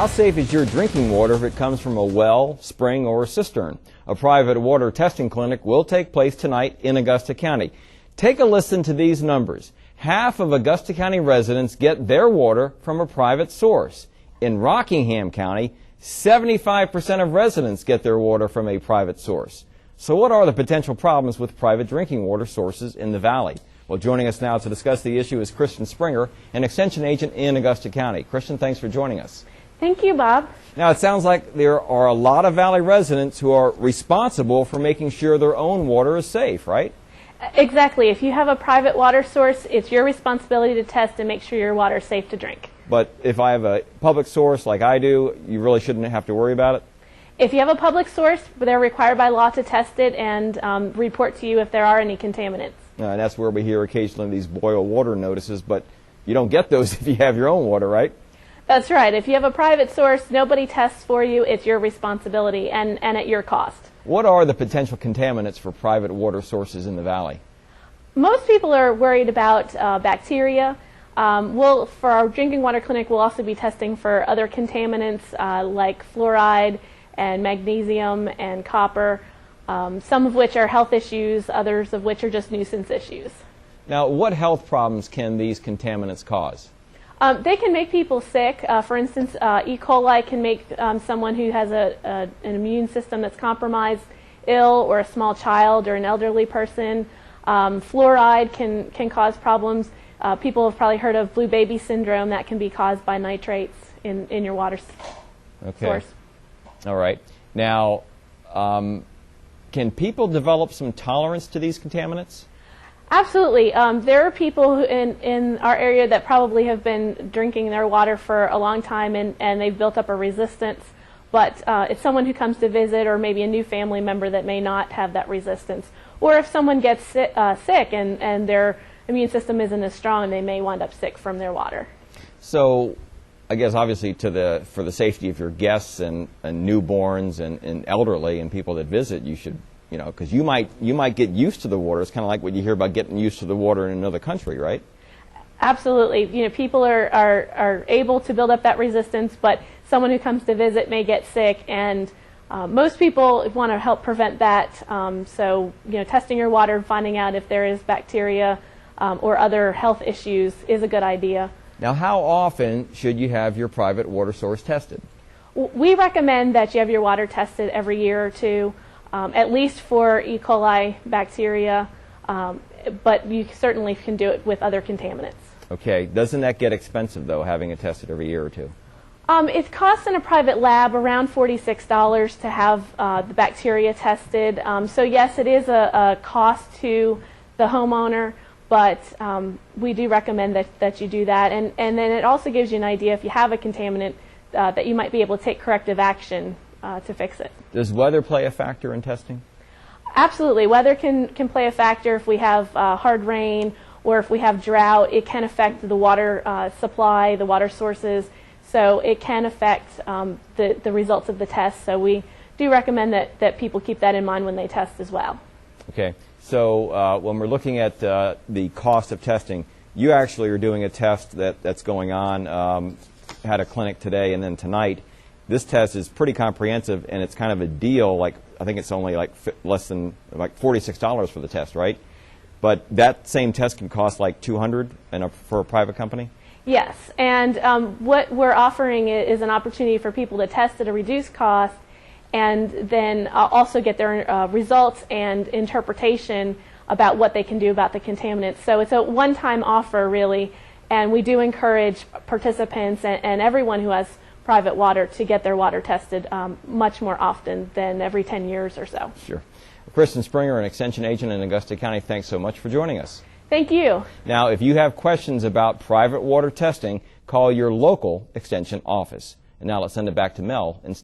How safe is your drinking water if it comes from a well, spring, or a cistern? A private water testing clinic will take place tonight in Augusta County. Take a listen to these numbers. Half of Augusta County residents get their water from a private source. In Rockingham County, 75% of residents get their water from a private source. So what are the potential problems with private drinking water sources in the valley? Well, joining us now to discuss the issue is Kristen Springer, an extension agent in Augusta County. Kristen, thanks for joining us. Thank you, Bob. Now, it sounds like there are a lot of valley residents who are responsible for making sure their own water is safe, right? Exactly. If you have a private water source, it's your responsibility to test and make sure your water is safe to drink. But if I have a public source like I do, you really shouldn't have to worry about it? If you have a public source, they're required by law to test it and report to you if there are any contaminants. And that's where we hear occasionally these boil water notices, but you don't get those if you have your own water, right? That's right. If you have a private source, nobody tests for you. It's your responsibility and at your cost. What are the potential contaminants for private water sources in the valley? Most people are worried about bacteria. For our drinking water clinic, we'll also be testing for other contaminants like fluoride and magnesium and copper, some of which are health issues, others of which are just nuisance issues. Now, what health problems can these contaminants cause? They can make people sick. For instance, E. coli can make someone who has an immune system that's compromised ill, or a small child or an elderly person. Fluoride can cause problems. People have probably heard of blue baby syndrome. That can be caused by nitrates in your water source. All right. Now, can people develop some tolerance to these contaminants? Absolutely. There are people in our area that probably have been drinking their water for a long time and they've built up a resistance. But it's someone who comes to visit, or maybe a new family member that may not have that resistance. Or if someone gets sick and their immune system isn't as strong, they may wind up sick from their water. So, I guess obviously for the safety of your guests and newborns and elderly and people that visit, you should, because you might get used to the water. It's kind of like what you hear about getting used to the water in another country, right? Absolutely. People are able to build up that resistance, but someone who comes to visit may get sick, and most people want to help prevent that. So, testing your water, finding out if there is bacteria or other health issues is a good idea. Now, how often should you have your private water source tested? We recommend that you have your water tested every year or two, at least for E. coli bacteria, but you certainly can do it with other contaminants. Okay. Doesn't that get expensive, though, having it tested every year or two? It costs in a private lab around $46 to have the bacteria tested. So yes, it is a cost to the homeowner, but we do recommend that you do that. And then it also gives you an idea if you have a contaminant that you might be able to take corrective action to fix it. Does weather play a factor in testing? Absolutely. Weather can play a factor. If we have hard rain or if we have drought, it can affect the water supply, the water sources. So it can affect the results of the test. So we do recommend that people keep that in mind when they test as well. Okay. So when we're looking at the cost of testing, you actually are doing a test that's going on, had a clinic today and then tonight. This test is pretty comprehensive, and it's kind of a deal. Like, I think it's only less than $46 for the test, right? But that same test can cost like $200 for a private company? Yes, and what we're offering is an opportunity for people to test at a reduced cost and then also get their results and interpretation about what they can do about the contaminants. So it's a one-time offer, really, and we do encourage participants and everyone who has private water to get their water tested much more often than every 10 years or so. Sure. Kristen Springer, an extension agent in Augusta County, thanks so much for joining us. Thank you. Now, if you have questions about private water testing, call your local extension office. And now let's send it back to Mel.